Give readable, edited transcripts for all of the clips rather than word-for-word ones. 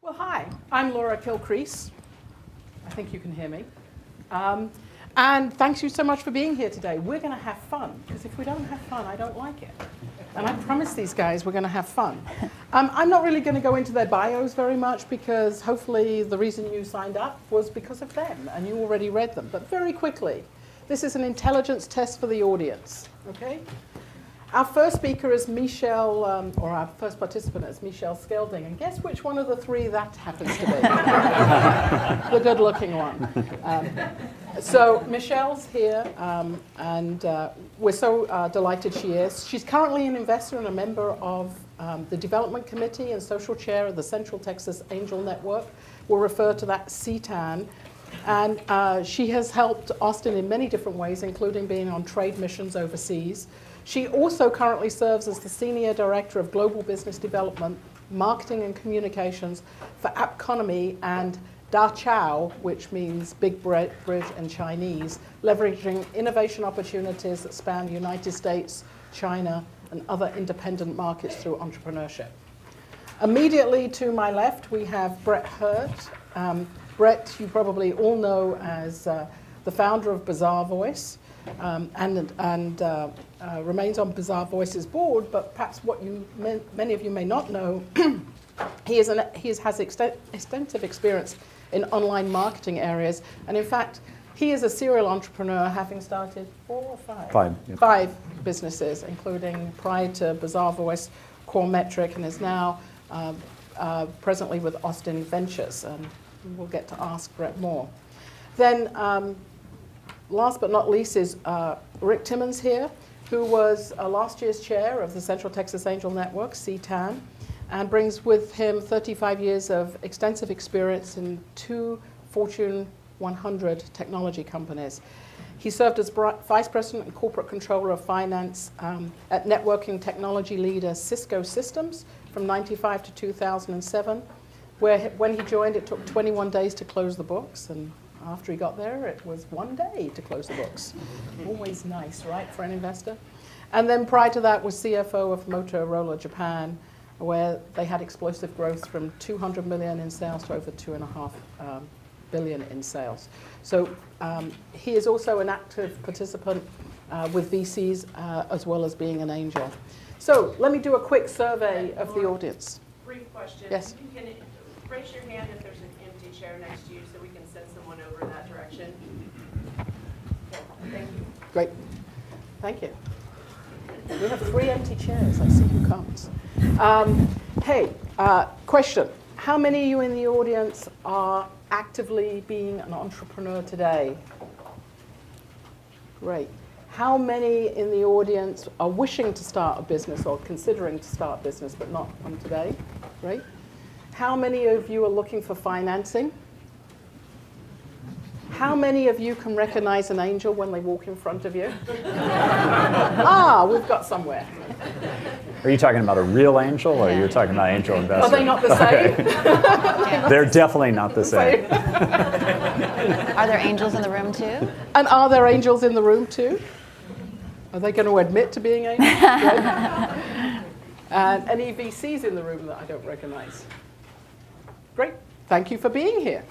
Well, hi, I'm Laura Kilcrease. I think you can hear me. And thanks you so much for being here today. We're going to have fun, because if we don't have fun, I don't like it. And I promise these guys we're going to have fun. I'm not really going to go into their bios very much, because hopefully the reason you signed up was because of them, and you already read them. But very quickly, this is an intelligence test for the audience, okay? Our first speaker is Michelle, or our first participant is Michelle Skelding. And guess which one of the three that happens to be? The good-looking one. So Michelle's here, and we're so delighted she is. She's currently an investor and a member of the Development Committee and Social Chair of the Central Texas Angel Network. We'll refer to that CTAN. And she has helped Austin in many different ways, including being on trade missions overseas. She also currently serves as the Senior Director of Global Business Development, Marketing and Communications for Apconomy and Da Chao, which means Big Bridge in Chinese, leveraging innovation opportunities that span the United States, China, and other independent markets through entrepreneurship. Immediately to my left, we have Brett Hurt. Brett, you probably all know as the founder of Bizarre Voice. And remains on Bizarre Voice's board, but perhaps what many of you may not know, he has extensive experience in online marketing areas, and in fact, he is a serial entrepreneur, having started five businesses, including prior to Bizarre Voice, Core Metric, and is now presently with Austin Ventures, and we'll get to ask Brett more. Then. Last but not least is Rick Timmons here, who was last year's chair of the Central Texas Angel Network, CTAN, and brings with him 35 years of extensive experience in 2 Fortune 100 technology companies. He served as Vice President and Corporate Controller of Finance at networking technology leader Cisco Systems from 1995 to 2007, where when he joined, it took 21 days to close the books, and after he got there, it was 1 day to close the books. Always nice, right, for an investor? And then prior to that was CFO of Motorola Japan, where they had explosive growth from 200 million in sales to over 2.5 billion in sales. So he is also an active participant with VCs, as well as being an angel. So let me do a quick survey of the audience. Brief question. Yes. You can raise your hand if there's an empty chair next to you so we can send someone over in that direction. Okay, thank you. Great. Thank you. We have 3 empty chairs. I see who comes. Hey, question. How many of you in the audience are actively being an entrepreneur today? Great. How many in the audience are wishing to start a business or considering to start a business but not from today? Great. How many of you are looking for financing? How many of you can recognize an angel when they walk in front of you? We've got somewhere. Are you talking about a real angel, or you're talking about angel investor? Are they not the same? Okay. They're definitely not the same. Are there angels in the room too? And are there angels in the room too? Are they going to admit to being angels? And any VCs in the room that I don't recognize? Great. Thank you for being here.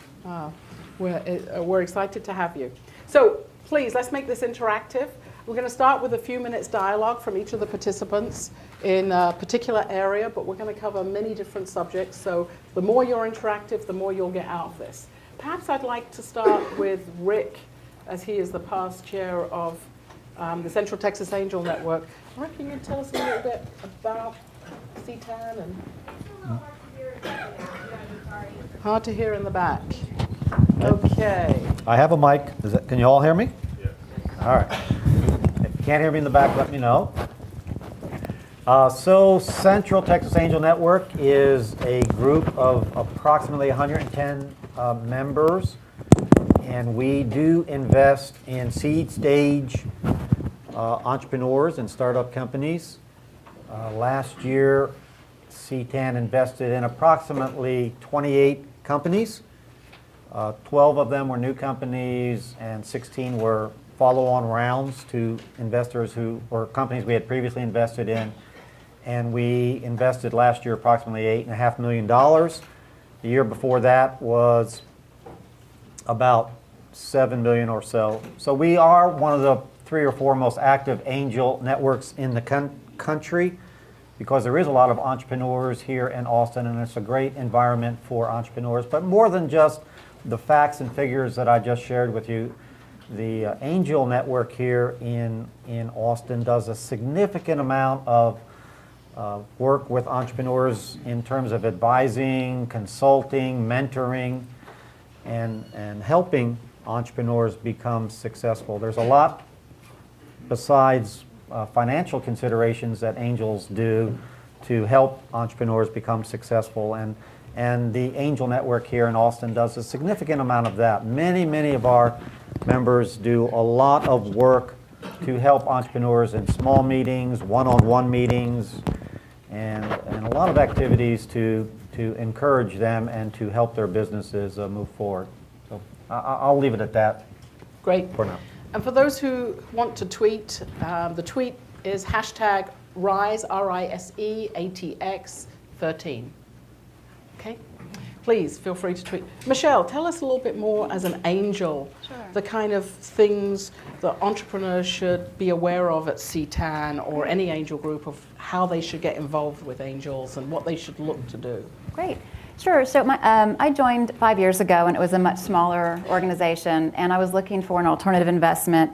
We're excited to have you. So please, let's make this interactive. We're going to start with a few minutes dialogue from each of the participants in a particular area, but we're going to cover many different subjects. So the more you're interactive, the more you'll get out of this. Perhaps I'd like to start with Rick, as he is the past chair of the Central Texas Angel Network. Rick, can you tell us a little bit about CTAN? And hard to hear in the back. Okay. I have a mic. Can you all hear me? Yes. All right. If you can't hear me in the back, let me know. So Central Texas Angel Network is a group of approximately 110 members, and we do invest in seed stage entrepreneurs and startup companies. Last year, CTAN invested in approximately 28 companies. 12 of them were new companies, and 16 were follow-on rounds to investors who or companies we had previously invested in. And we invested last year approximately $8.5 million. The year before that was about 7 million or so. So we are one of the 3 or 4 most active angel networks in the country, because there is a lot of entrepreneurs here in Austin, and it's a great environment for entrepreneurs. But more than just the facts and figures that I just shared with you, the angel network here in Austin does a significant amount of work with entrepreneurs in terms of advising, consulting, mentoring, and helping entrepreneurs become successful. There's a lot besides financial considerations that angels do to help entrepreneurs become successful, and the angel network here in Austin does a significant amount of that. Many of our members do a lot of work to help entrepreneurs in small meetings, one-on-one meetings, and a lot of activities to encourage them and to help their businesses move forward. So I'll leave it at that. Great. For now. And for those who want to tweet, the tweet is hashtag RISE, RISE, ATX 13. Okay? Please feel free to tweet. Michelle, tell us a little bit more as an angel, Sure. the kind of things that entrepreneurs should be aware of at CTAN or any angel group, of how they should get involved with angels and what they should look to do. Great. Sure. So I joined 5 years ago, and it was a much smaller organization, and I was looking for an alternative investment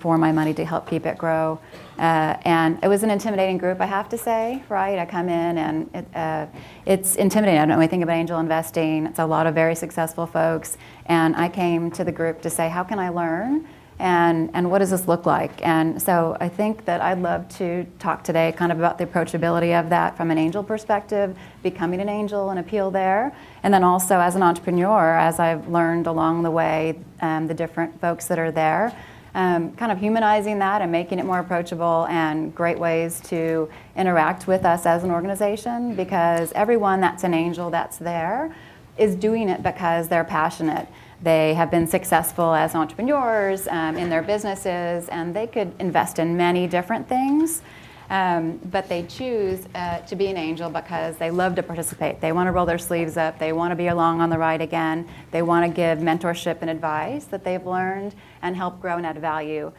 for my money to help keep it grow. And it was an intimidating group, I have to say, right? I come in, and it's intimidating. I don't know anything about angel investing. It's a lot of very successful folks. And I came to the group to say, how can I learn? And what does this look like? And so I think that I'd love to talk today kind of about the approachability of that from an angel perspective, becoming an angel and appeal there. And then also as an entrepreneur, as I've learned along the way, the different folks that are there, kind of humanizing that and making it more approachable, and great ways to interact with us as an organization, because everyone that's an angel that's there is doing it because they're passionate. They have been successful as entrepreneurs in their businesses, and they could invest in many different things, but they choose to be an angel because they love to participate. They want to roll their sleeves up. They want to be along on the ride again. They want to give mentorship and advice that they've learned and help grow and add value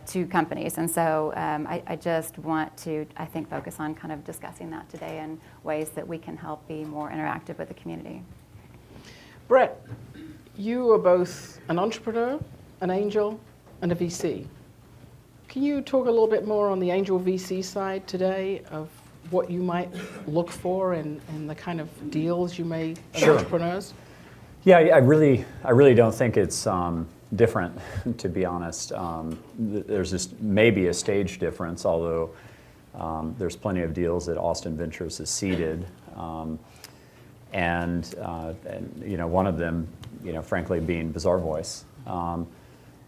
to companies. And so I just want to, I think, focus on kind of discussing that today and ways that we can help be more interactive with the community. Brett, you are both an entrepreneur, an angel, and a VC. Can you talk a little bit more on the angel VC side today of what you might look for and the kind of deals you may as Sure. entrepreneurs? Yeah, I really don't think it's different, to be honest. There's just maybe a stage difference, although there's plenty of deals that Austin Ventures has seeded. And you know, one of them, you know, frankly, being Bizarre Voice.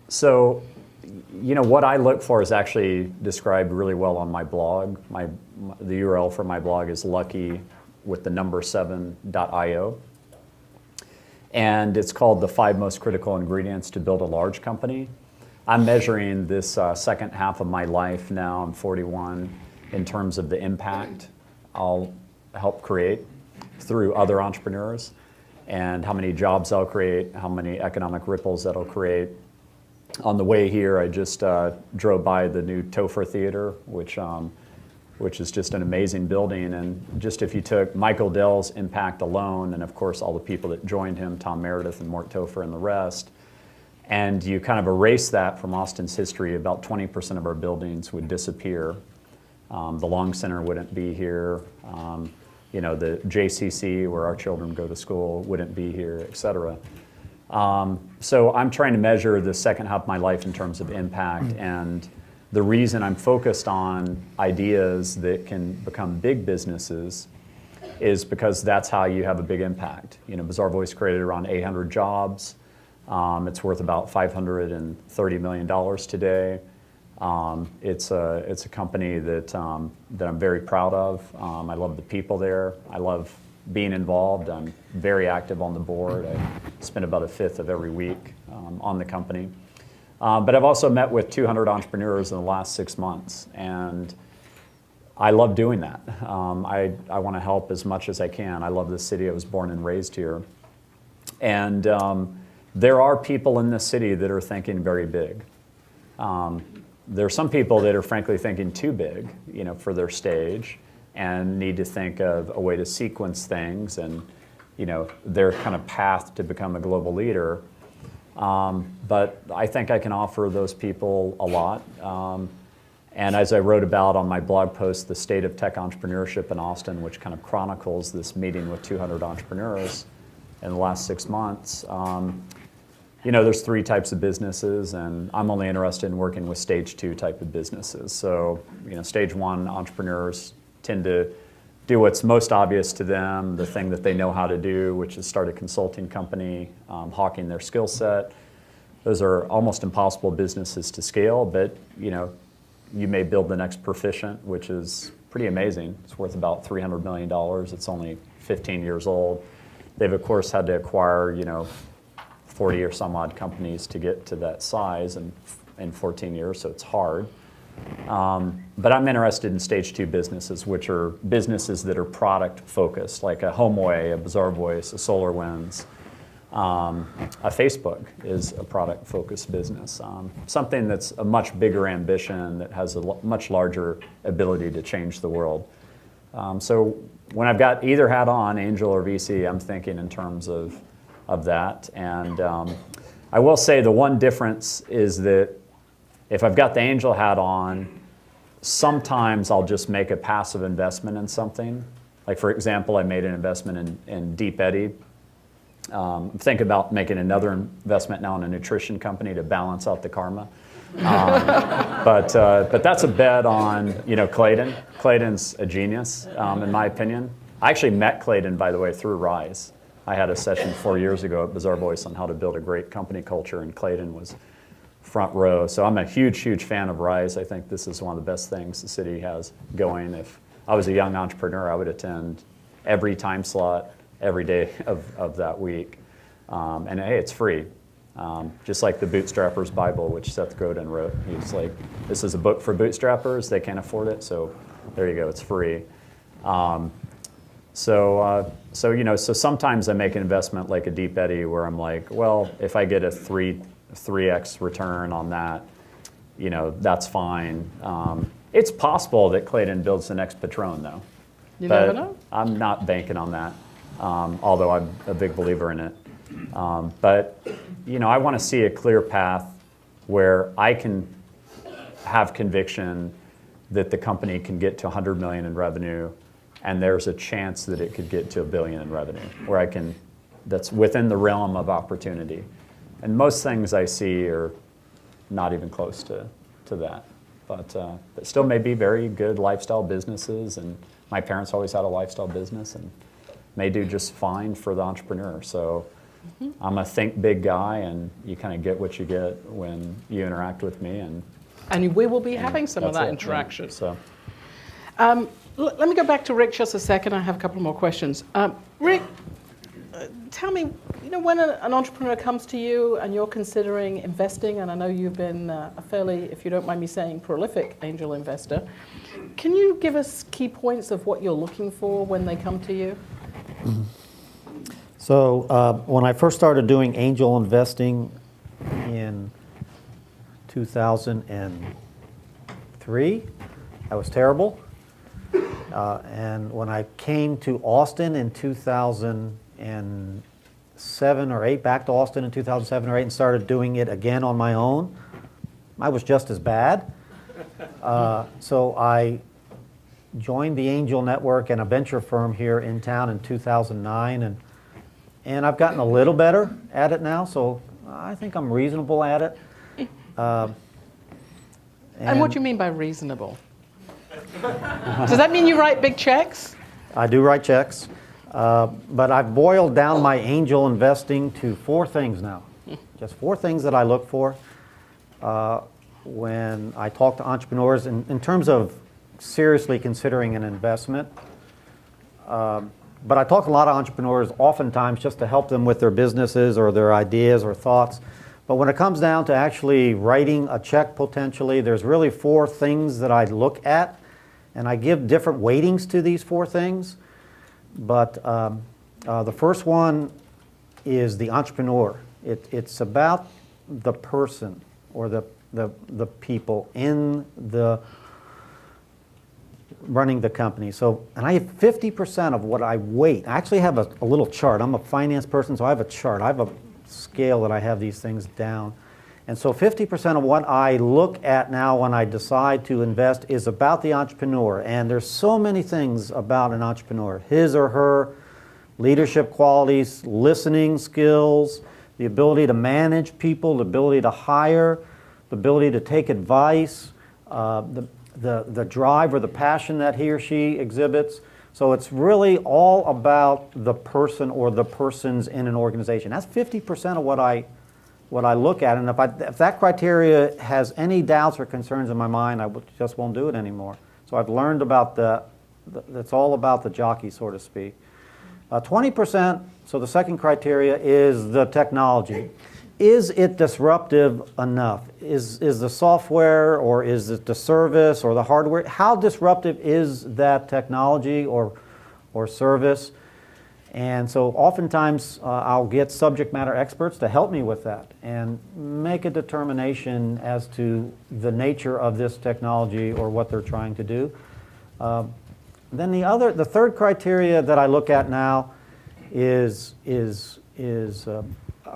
So, you know, what I look for is actually described really well on my blog. The URL for my blog is lucky7.io. And it's called the 5 Most Critical Ingredients to Build a Large Company. I'm measuring this second half of my life now, I'm 41, in terms of the impact I'll help create through other entrepreneurs, and how many jobs I'll create, how many economic ripples that'll create. On the way here, I just drove by the new Topher Theater, which is just an amazing building. And just if you took Michael Dell's impact alone, and of course all the people that joined him, Tom Meredith and Mort Topher and the rest, and you kind of erase that from Austin's history, about 20% of our buildings would disappear. The Long Center wouldn't be here. You know, the JCC, where our children go to school, wouldn't be here, et cetera. So I'm trying to measure the second half of my life in terms of impact, and the reason I'm focused on ideas that can become big businesses is because that's how you have a big impact. You know, Bizarre Voice created around 800 jobs. It's worth about $530 million today. It's a company that I'm very proud of. I love the people there. I love being involved. I'm very active on the board. I spend about a fifth of every week on the company. But I've also met with 200 entrepreneurs in the last 6 months. And I love doing that. I want to help as much as I can. I love this city. I was born and raised here. And there are people in this city that are thinking very big. There are some people that are frankly thinking too big, for their stage, and need to think of a way to sequence things and, their kind of path to become a global leader. But I think I can offer those people a lot. And as I wrote about on my blog post, The State of Tech Entrepreneurship in Austin, which kind of chronicles this meeting with 200 entrepreneurs in the last 6 months, there's 3 types of businesses, and I'm only interested in working with stage 2 type of businesses. So, stage 1 entrepreneurs tend to do what's most obvious to them, the thing that they know how to do, which is start a consulting company, hawking their skill set. Those are almost impossible businesses to scale, but you may build the next Proficient, which is pretty amazing. It's worth about $300 million. It's only 15 years old. They've, of course, had to acquire, 40 or some odd companies to get to that size in 14 years, so it's hard. But I'm interested in stage 2 businesses, which are businesses that are product focused, like a HomeAway, a Bazaar Voice, a SolarWinds. A Facebook is a product focused business. Something that's a much bigger ambition, that has a much larger ability to change the world. So when I've got either hat on, angel or VC, I'm thinking in terms of that. And I will say the one difference is that if I've got the angel hat on, sometimes I'll just make a passive investment in something. Like, for example, I made an investment in Deep Eddy. I'm thinking about making another investment now in a nutrition company to balance out the karma. But that's a bet on Clayton. Clayton's a genius, in my opinion. I actually met Clayton, by the way, through Rise. I had a session 4 years ago at Bazaar Voice on how to build a great company culture, and Clayton was front row. So I'm a huge, huge fan of Rise. I think this is one of the best things the city has going. If I was a young entrepreneur, I would attend every time slot, every day of that week. And hey, it's free. Just like the Bootstrapper's Bible, which Seth Godin wrote. He's like, this is a book for bootstrappers. They can't afford it, so there you go, it's free. So sometimes I make an investment like a Deep Eddy where I'm like, well, if I get a 3x return on that, that's fine. It's possible that Clayton builds the next Patron, though. You never know. I'm not banking on that, although I'm a big believer in it. But I want to see a clear path where I can have conviction that the company can get to 100 million in revenue, and there's a chance that it could get to $1 billion in revenue, where that's within the realm of opportunity. And most things I see are not even close to that. But still may be very good lifestyle businesses, and my parents always had a lifestyle business and may do just fine for the entrepreneur. So I'm a think big guy, and you kind of get what you get when you interact with me. And we will be having some of that interaction. So. Let me go back to Rick just a second. I have a couple more questions. Rick, tell me, when an entrepreneur comes to you and you're considering investing, and I know you've been a fairly, if you don't mind me saying, prolific angel investor, can you give us key points of what you're looking for when they come to you? Mm-hmm. So when I first started doing angel investing in 2003, I was terrible. And when I came to Austin in 2007 or 8, back to Austin in 2007 or 8 and started doing it again on my own, I was just as bad. So I joined the Angel Network and a venture firm here in town in 2009, and I've gotten a little better at it now, so I think I'm reasonable at it. And what do you mean by reasonable? Does that mean you write big checks? I do write checks, but I've boiled down my angel investing to 4 things now. Just 4 things that I look for when I talk to entrepreneurs in terms of seriously considering an investment. But I talk to a lot of entrepreneurs oftentimes just to help them with their businesses or their ideas or thoughts. But when it comes down to actually writing a check potentially, there's really 4 things that I look at. And I give different weightings to these 4 things, but the first one is the entrepreneur. It's about the person or the people in the running the company. So, and I have 50% of what I weight. I actually have a little chart. I'm a finance person, so I have a chart. I have a scale that I have these things down. And so 50% of what I look at now when I decide to invest is about the entrepreneur. And there's so many things about an entrepreneur. His or her leadership qualities, listening skills, the ability to manage people, the ability to hire, the ability to take advice, the drive or the passion that he or she exhibits. So it's really all about the person or the persons in an organization. That's 50% of what I look at. And if that criteria has any doubts or concerns in my mind, just won't do it anymore. So I've learned about it's all about the jockey, so to speak. 20%, so the second criteria is the technology. Is it disruptive enough? Is the software or is it the service or the hardware? How disruptive is that technology or service? And so oftentimes I'll get subject matter experts to help me with that and make a determination as to the nature of this technology or what they're trying to do. Then the third criteria that I look at now is a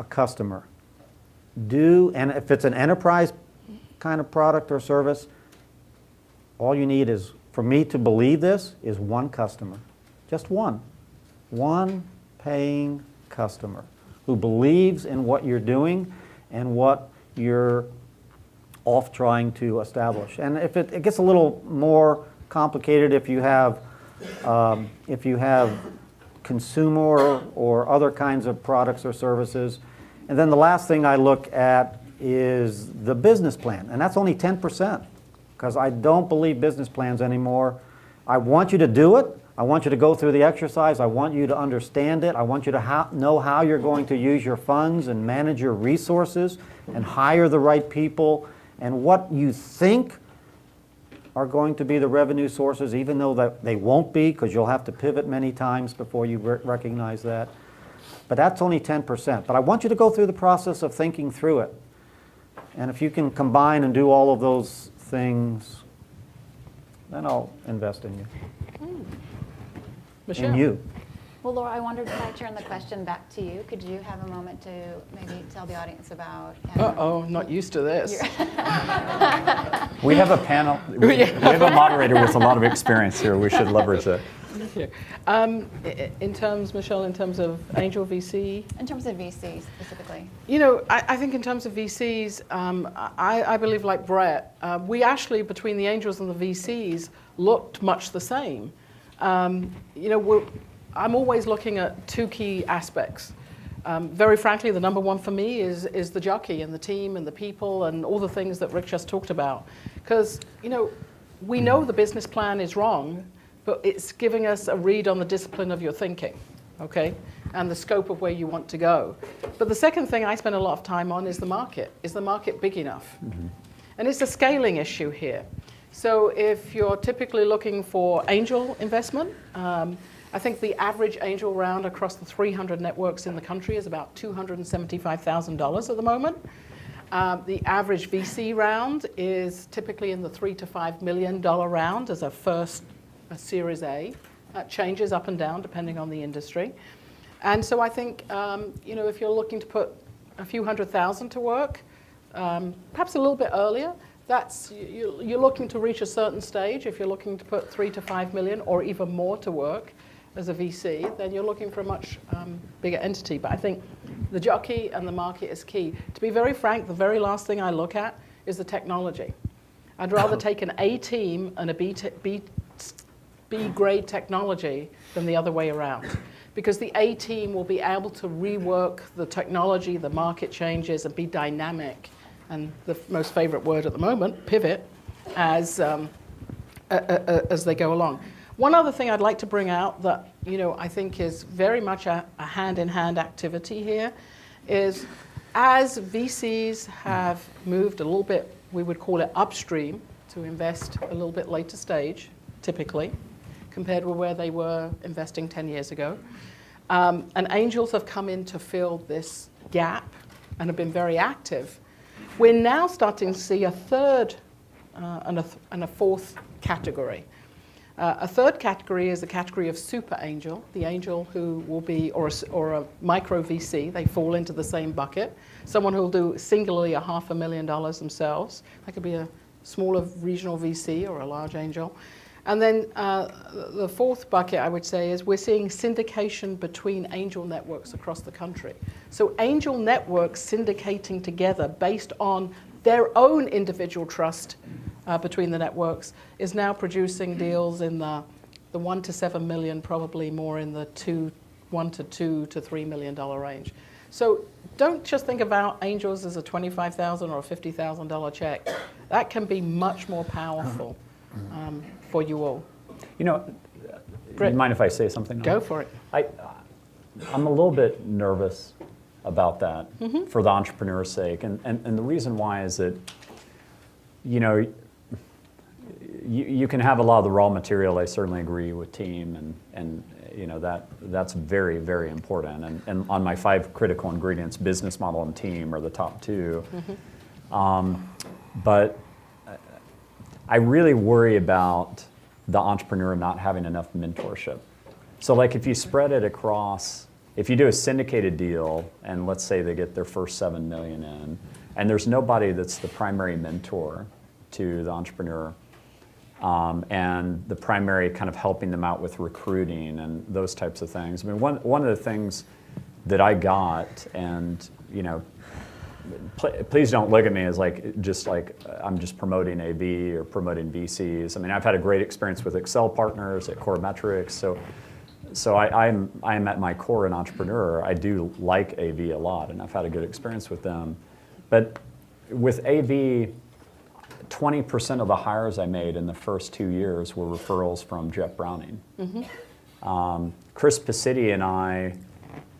customer. And if it's an enterprise kind of product or service, all you need is, for me to believe this, is one customer. Just one. One paying customer who believes in what you're doing and what you're off trying to establish. And if it gets a little more complicated, if you have consumer or other kinds of products or services. And then the last thing I look at is the business plan, and that's only 10%, because I don't believe business plans anymore. I want you to do it. I want you to go through the exercise. I want you to understand it. I want you to know how you're going to use your funds and manage your resources and hire the right people and what you think are going to be the revenue sources, even though that they won't be, because you'll have to pivot many times before you recognize that. But that's only 10%. But I want you to go through the process of thinking through it. And if you can combine and do all of those things, then I'll invest in you. Michelle? In you. Well, Laura, I wondered if I turn the question back to you. Could you have a moment to maybe tell the audience about... Uh-oh, not used to this. We have a panel, we have a moderator with a lot of experience here. We should leverage that. In terms, Michelle, in terms of angel VC? In terms of VC specifically. You know, I think in terms of VCs, I believe like Brett, we actually, between the angels and the VCs, looked much the same. You know, I'm always looking at 2 key aspects. Very frankly, the number one for me is the jockey and the team and the people and all the things that Rick just talked about. Because, you know, we know the business plan is wrong, but it's giving us a read on the discipline of your thinking, okay? And the scope of where you want to go. But the second thing I spend a lot of time on is the market. Is the market big enough? Mm-hmm. And it's a scaling issue here. So if you're typically looking for angel investment, I think the average angel round across the 300 networks in the country is about $275,000 at the moment. The average VC round is typically in the $3 to $5 million round as a Series A. That changes up and down depending on the industry. And so I think, you know, if you're looking to put a few $100,000 to work, perhaps a little bit earlier, you're looking to reach a certain stage. If you're looking to put 3 to 5 million or even more to work as a VC, then you're looking for a much bigger entity. But I think the jockey and the market is key. To be very frank, the very last thing I look at is the technology. I'd rather take an A team and a B grade technology than the other way around. Because the A team will be able to rework the technology, the market changes, and be dynamic. And the most favorite word at the moment, pivot, as they go along. One other thing I'd like to bring out that, you know, I think is very much a hand-in-hand activity here is as VCs have moved a little bit, we would call it upstream, to invest a little bit later stage, typically, compared with where they were investing 10 years ago. And angels have come in to fill this gap and have been very active. We're now starting to see a third and a fourth category. A third category is the category of super angel, the angel who will be, or a micro VC, they fall into the same bucket. Someone who will do singularly $500,000 themselves. That could be a smaller regional VC or a large angel. And then the fourth bucket, I would say, is we're seeing syndication between angel networks across the country. So angel networks syndicating together based on their own individual trust between the networks is now producing deals in the 1 to 7 million, probably more in the 1 to 2 to $3 million range. So don't just think about angels as a $25,000 or a $50,000 check. That can be much more powerful for you all. You know, Britt, you mind if I say something? Go for it. I'm a little bit nervous about that for the entrepreneur's sake. And the reason why is that, you know, you can have a lot of the raw material. I certainly agree with team, and you know that's very, very important. And on my 5 critical ingredients, business model and team are the top 2. But I really worry about the entrepreneur not having enough mentorship. So like if you spread it across, if you do a syndicated deal and let's say they get their first 7 million in, and there's nobody that's the primary mentor to the entrepreneur, and the primary kind of helping them out with recruiting and those types of things. I mean, one of the things that I got, and you know, please don't look at me as like I'm just promoting AV or promoting VCs. I mean, I've had a great experience with Excel partners at Core Metrics, so I'm at my core an entrepreneur. I do like AV a lot, and I've had a good experience with them. But with AV, 20% of the hires I made in the first 2 years were referrals from Jeff Browning. Chris Pacitti and I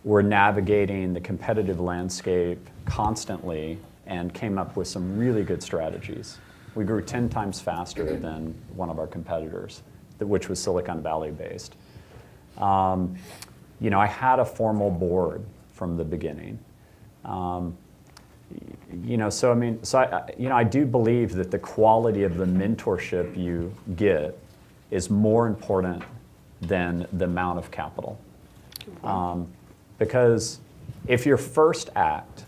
were navigating the competitive landscape constantly and came up with some really good strategies. We grew 10 times faster than one of our competitors, which was Silicon Valley based. You know, I had a formal board from the beginning. You know, so I mean, I do believe that the quality of the mentorship you get is more important than the amount of capital. Because if your first act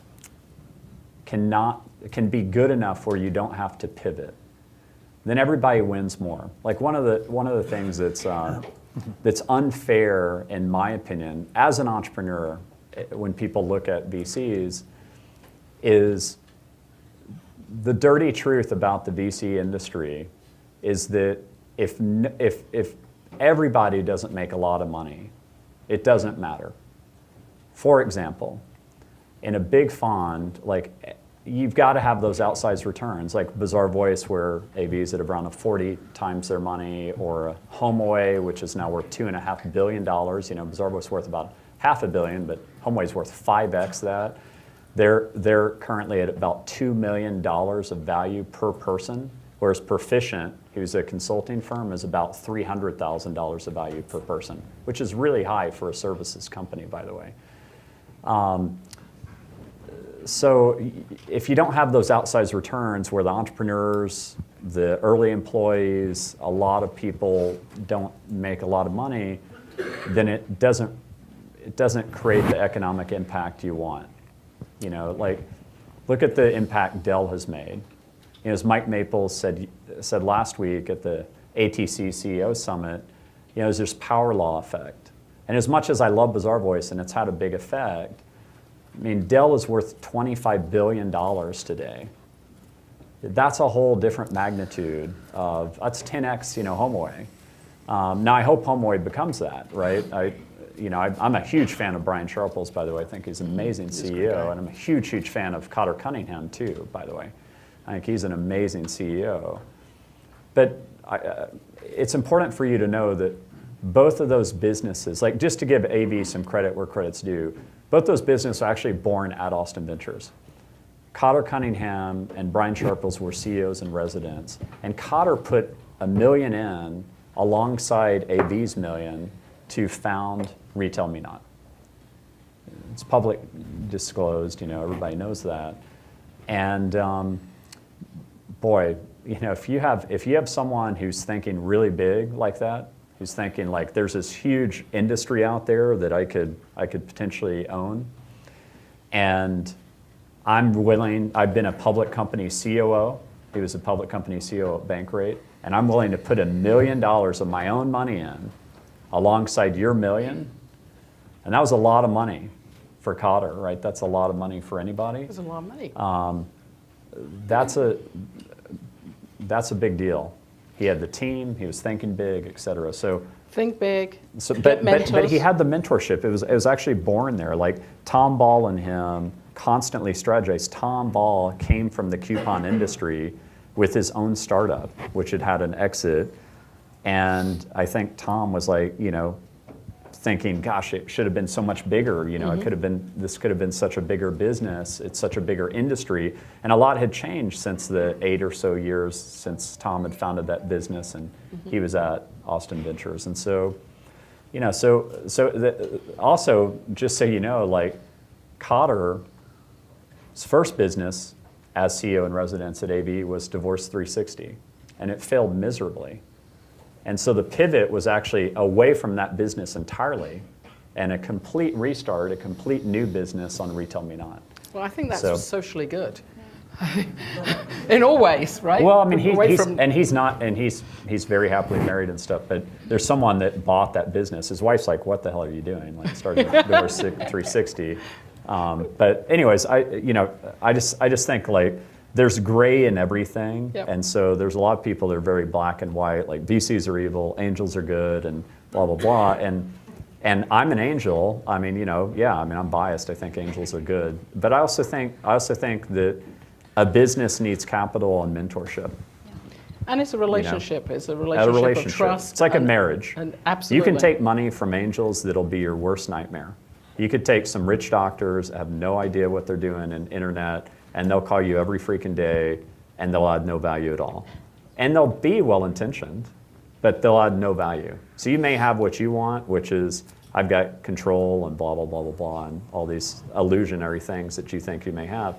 can be good enough where you don't have to pivot, then everybody wins more. Like one of the things that's unfair, in my opinion, as an entrepreneur, when people look at VCs, is the dirty truth about the VC industry is that if everybody doesn't make a lot of money, it doesn't matter. For example, in a big fund, like you've got to have those outsized returns, like Bizarre Voice, where AVs that have around 40 times their money, or HomeAway, which is now worth $2.5 billion. You know, Bizarre Voice is worth about $500 million, but HomeAway is worth 5x that. They're currently at about $2 million of value per person, whereas Proficient, who's a consulting firm, is about $300,000 of value per person, which is really high for a services company, by the way. So if you don't have those outsized returns where the entrepreneurs, the early employees, a lot of people don't make a lot of money, then it doesn't create the economic impact you want. You know, like look at the impact Dell has made. You know, as Mike Maples said last week at the ATC CEO Summit, you know, there's this power law effect. And as much as I love Bizarre Voice and it's had a big effect, I mean, Dell is worth $25 billion today. That's a whole different magnitude of, that's 10x, you know, HomeAway. Now I hope HomeAway becomes that, right? I'm a huge fan of Brian Sharples, by the way. I think he's an amazing CEO, and I'm a huge, huge fan of Cotter Cunningham too, by the way. I think he's an amazing CEO. But it's important for you to know that both of those businesses, like just to give AV some credit where credit's due, both those businesses are actually born at Austin Ventures. Cotter Cunningham and Brian Sharples were CEOs and residents, and Cotter put $1 million in alongside AB's $1 million to found Retail Me Not. It's public disclosed, everybody knows that. And boy, if you have someone who's thinking really big like that, who's thinking like there's this huge industry out there that I could potentially own, and I'm willing, I've been a public company COO, he was a public company COO at Bankrate, and I'm willing to put $1 million of my own money in alongside your $1 million, and that was a lot of money for Cotter, right? That's a lot of money for anybody. It's a lot of money. That's a big deal. He had the team, he was thinking big, et cetera. So Think big. but he had the mentorship. It was actually born there. Like Tom Ball and him constantly strategized. Tom Ball came from the coupon industry with his own startup, which had an exit. And I think Tom was like, thinking, gosh, it should have been so much bigger. This could have been such a bigger business. It's such a bigger industry. And a lot had changed since the 8 or so years since Tom had founded that business and he was at Austin Ventures. And so, also, just so you know, like Cotter's first business as CEO in residence at AB was Divorce 360, and it failed miserably. And so the pivot was actually away from that business entirely and a complete restart, a complete new business on Retail Me Not. Well, I think that's So- socially good. In all ways, right? Well, I mean, he's very happily married and stuff, but there's someone that bought that business. His wife's like, what the hell are you doing? Like starting Divorce 360. But anyways, I just think like, there's gray in everything, Yep. and so there's a lot of people that are very black and white, like VCs are evil, angels are good, and blah, blah, blah. And I'm an angel. I mean, I'm biased. I think angels are good. But I also think that a business needs capital and mentorship. And it's a relationship. It's a A relationship of trust. It's like a marriage. And You absolutely. can take money from angels that'll be your worst nightmare. You could take some rich doctors, have no idea what they're doing in internet, and they'll call you every freaking day, and they'll add no value at all. And they'll be well-intentioned, but they'll add no value. So you may have what you want, which is, I've got control and blah, blah, blah, blah, blah, and all these illusionary things that you think you may have.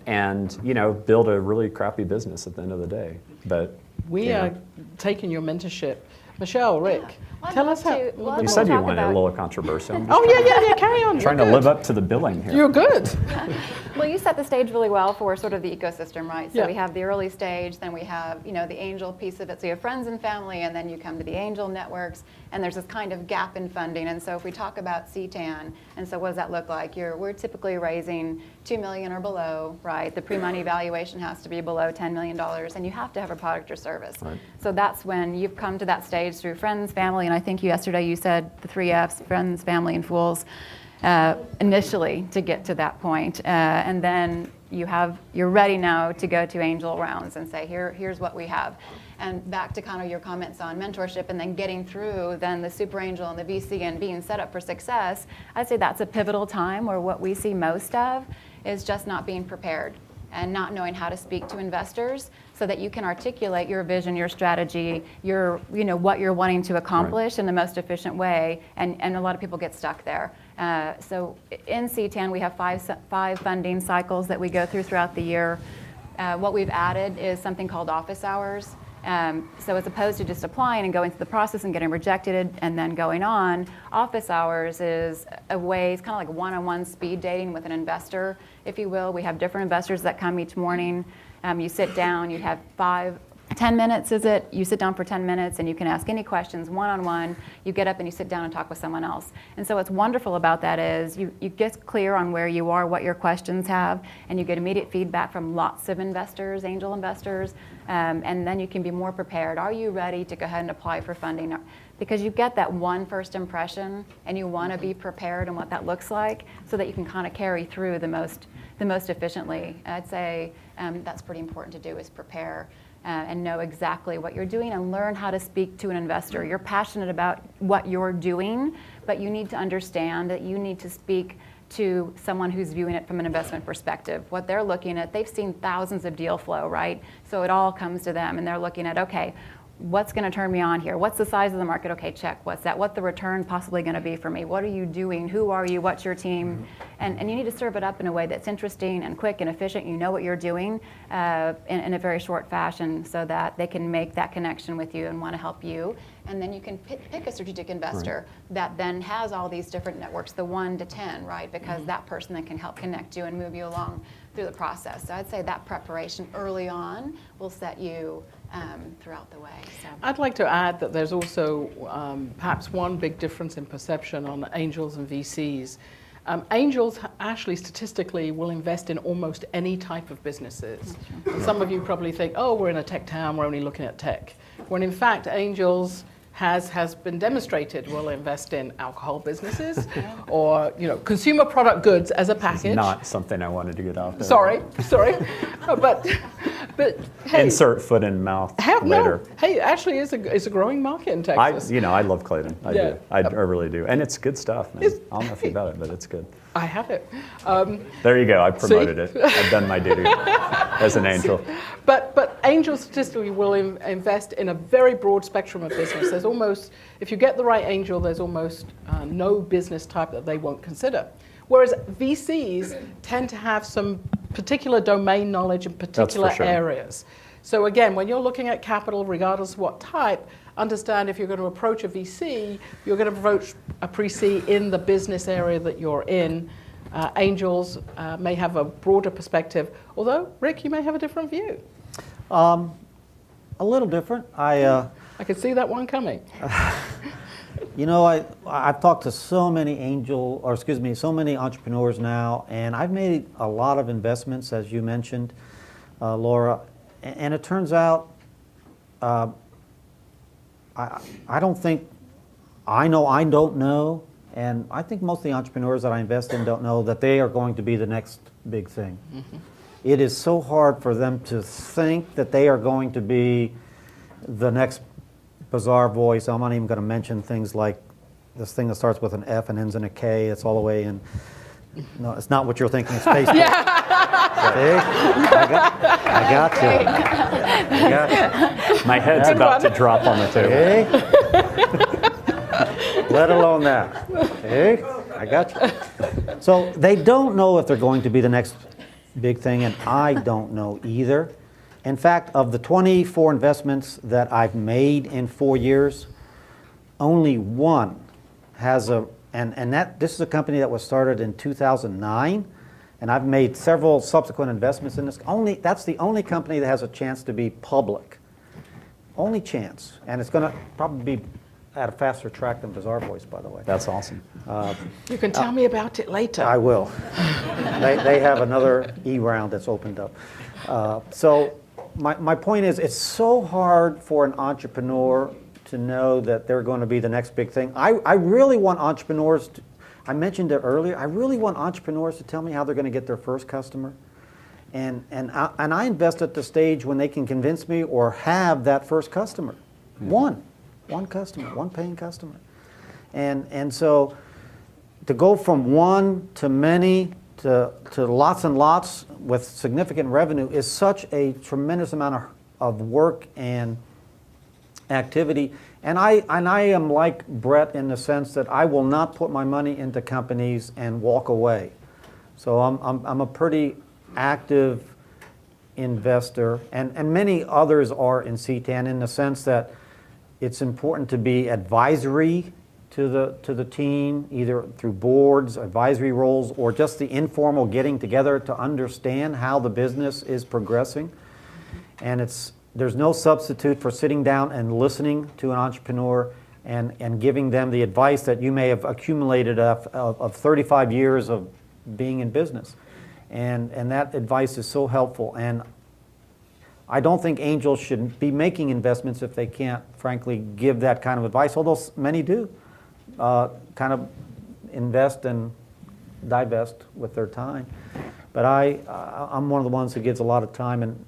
And build a really crappy business at the end of the day. But We are taking your mentorship. Michelle, Rick, I'd tell love us how. to- well, you We'll said you talk wanted a about- little controversial. I'm just Oh, yeah, carry on. trying to live up to the billing here. You're good. Well, you set the stage really well for sort of the ecosystem, right? So Yeah. we have the early stage, then we have, the angel piece of it. So you have friends and family, and then you come to the angel networks, and there's this kind of gap in funding. And so if we talk about CTAN, and so what does that look like? We're typically raising $2 million or below, right? The pre-money valuation has to be below $10 million, and you have to have a product or service. Right. So that's when you've come to that stage through friends, family, and I think yesterday you said the 3 Fs, friends, family, and fools, initially to get to that point. And then you're ready now to go to angel rounds and say, here's what we have. And back to kind of your comments on mentorship and then getting through then the super angel and the VC and being set up for success, I'd say that's a pivotal time where what we see most of is just not being prepared and not knowing how to speak to investors so that you can articulate your vision, your strategy, what you're wanting to accomplish in the most efficient way, and a lot of people get stuck there. So in CTAN, we have five funding cycles that we go through throughout the year. What we've added is something called office hours. So as opposed to just applying and going through the process and getting rejected and then going on, office hours is a way, it's kind of like one-on-one speed dating with an investor, if you will. We have different investors that come each morning. You sit down, you have 10 minutes, is it? You sit down for 10 minutes and you can ask any questions one-on-one. You get up and you sit down and talk with someone else. And so what's wonderful about that is you get clear on where you are, what your questions have, and you get immediate feedback from lots of investors, angel investors, and then you can be more prepared. Are you ready to go ahead and apply for funding? Because you get that one first impression and you want to be prepared on what that looks like so that you can kind of carry through the most efficiently. I'd say that's pretty important to do, is prepare. And know exactly what you're doing and learn how to speak to an investor. You're passionate about what you're doing, but you need to understand that you need to speak to someone who's viewing it from an investment perspective. What they're looking at, they've seen thousands of deal flow, right? So it all comes to them and they're looking at, okay, what's going to turn me on here? What's the size of the market? Okay, check. What's that? What's the return possibly going to be for me? What are you doing? Who are you? What's your team? And you need to serve it up in a way that's interesting and quick and efficient. You know what you're doing in a very short fashion so that they can make that connection with you and want to help you. And then you can pick a strategic investor that then has all these different networks, the 1 to 10, right? Because that person then can help connect you and move you along through the process. So I'd say that preparation early on will set you throughout the way. So. I'd like to add that there's also perhaps one big difference in perception on angels and VCs. Angels actually statistically will invest in almost any type of businesses. And some of you probably think, oh, we're in a tech town, we're only looking at tech. When in fact, angels has been demonstrated will invest in alcohol businesses or consumer product goods as a package. It's not something I wanted to get out there. Sorry, but hey, insert foot in mouth later. No. Hey, actually, it's a growing market in Texas. I love Clayton. I do. I really do, and it's good stuff, man. I don't know if you got it, but it's good. I have it. There you go. I promoted it. I've done my duty as an angel. But angels statistically will invest in a very broad spectrum of business. There's almost, if you get the right angel, there's almost no business type that they won't consider. Whereas VCs tend to have some particular domain knowledge in particular areas. So again, when you're looking at capital, regardless of what type, understand if you're going to approach a VC, you're going to approach a pre-C in the business area that you're in. Angels may have a broader perspective, although, Rick, you may have a different view. A little different. I could see that one coming. I've talked to so many so many entrepreneurs now, and I've made a lot of investments, as you mentioned, Laura, and it turns out I don't think I don't know, and I think most of the entrepreneurs that I invest in don't know that they are going to be the next big thing. Mm-hmm. It is so hard for them to think that they are going to be the next bizarre voice. I'm not even going to mention things like this thing that starts with an F and ends in a K. It's all the way in. No, it's not what you're thinking. It's Facebook. See? I got you. My head's about to drop on the table. Let alone that. Hey, I got you. So they don't know if they're going to be the next big thing, and I don't know either. In fact, of the 24 investments that I've made in 4 years, only one has this is a company that was started in 2009, and I've made several subsequent investments in this. That's the only company that has a chance to be public. Only chance, and it's going to probably be at a faster track than Bizarre Voice, by the way. That's awesome. You can tell me about it later. I will. They have another E round that's opened up. So my point is, it's so hard for an entrepreneur to know that they're going to be the next big thing. I really want entrepreneurs I mentioned it earlier, I really want entrepreneurs to tell me how they're going to get their first customer. And I invest at the stage when they can convince me or have that first customer. One customer, one paying customer. And so to go from one to many to lots and lots with significant revenue is such a tremendous amount of work and activity. And I am like Brett in the sense that I will not put my money into companies and walk away. So I'm a pretty active investor, and many others are in C10 in the sense that it's important to be advisory to the team, either through boards, advisory roles, or just the informal getting together to understand how the business is progressing. And there's no substitute for sitting down and listening to an entrepreneur and giving them the advice that you may have accumulated of 35 years of being in business. And that advice is so helpful. And I don't think angels should be making investments if they can't, frankly, give that kind of advice, although many do kind of invest and divest with their time. But I'm one of the ones who gives a lot of time and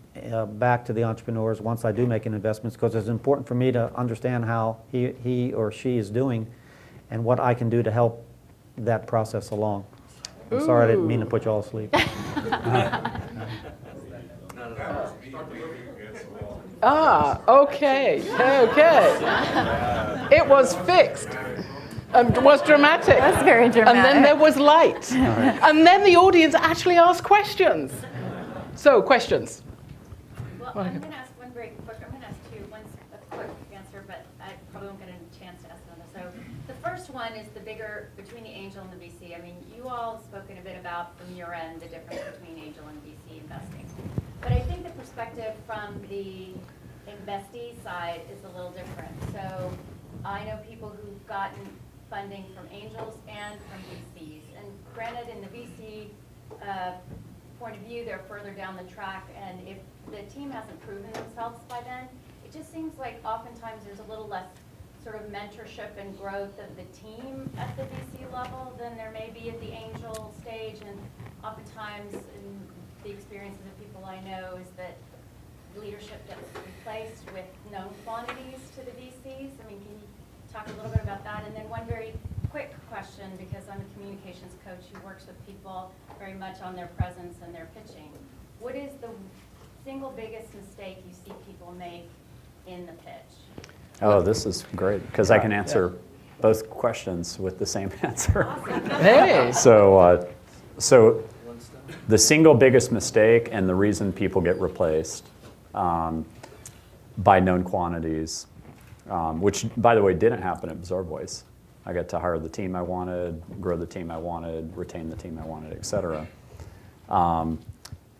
back to the entrepreneurs once I do make an investment, because it's important for me to understand how he or she is doing and what I can do to help that process along. I'm sorry, I didn't mean to put you all to sleep. Okay. It was fixed. It was dramatic. That's very dramatic. And then there was light. And then the audience actually asked questions. So, questions. Well, I'm going to ask one very quick. I'm going to ask two. One's a quick answer, but I probably won't get a chance to ask another. So the first one is the bigger between the angel and the VC. I mean, you all have spoken a bit about from your end the difference between angel and VC investing. But I think the perspective from the investee side is a little different. So I know people who've gotten funding from angels and from VCs. And granted, in the VC point of view, they're further down the track, and if the team hasn't proven themselves by then, it just seems like oftentimes there's a little less sort of mentorship and growth of the team at the VC level than there may be at the angel stage. And oftentimes, in the experiences of people I know, is that leadership gets replaced with known quantities to the VCs. I mean, can you talk a little bit about that? And then one very quick question, because I'm a communications coach who works with people very much on their presence and their pitching. What is the single biggest mistake you see people make in the pitch? Oh, this is great, because I can answer both questions with the same answer. Hey. So the single biggest mistake and the reason people get replaced by known quantities, which, by the way, didn't happen at Bizarre Voice. I got to hire the team I wanted, grow the team I wanted, retain the team I wanted, et cetera,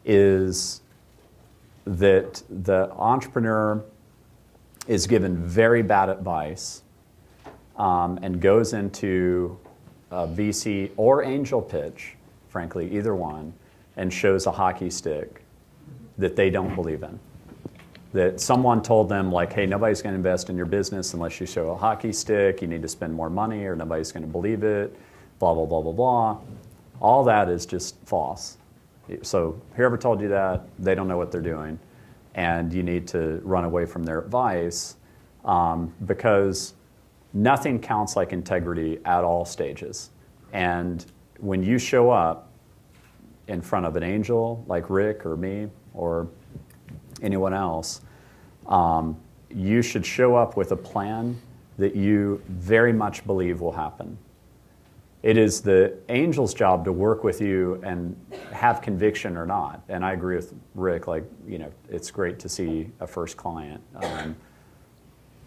is that the entrepreneur is given very bad advice and goes into a VC or angel pitch, frankly, either one, and shows a hockey stick that they don't believe in. That someone told them, like, hey, nobody's going to invest in your business unless you show a hockey stick, you need to spend more money, or nobody's going to believe it, blah, blah, blah, blah, blah. All that is just false. So whoever told you that, they don't know what they're doing, and you need to run away from their advice because nothing counts like integrity at all stages. And when you show up in front of an angel like Rick or me or anyone else, you should show up with a plan that you very much believe will happen. It is the angel's job to work with you and have conviction or not. And I agree with Rick, like, you know, it's great to see a first client.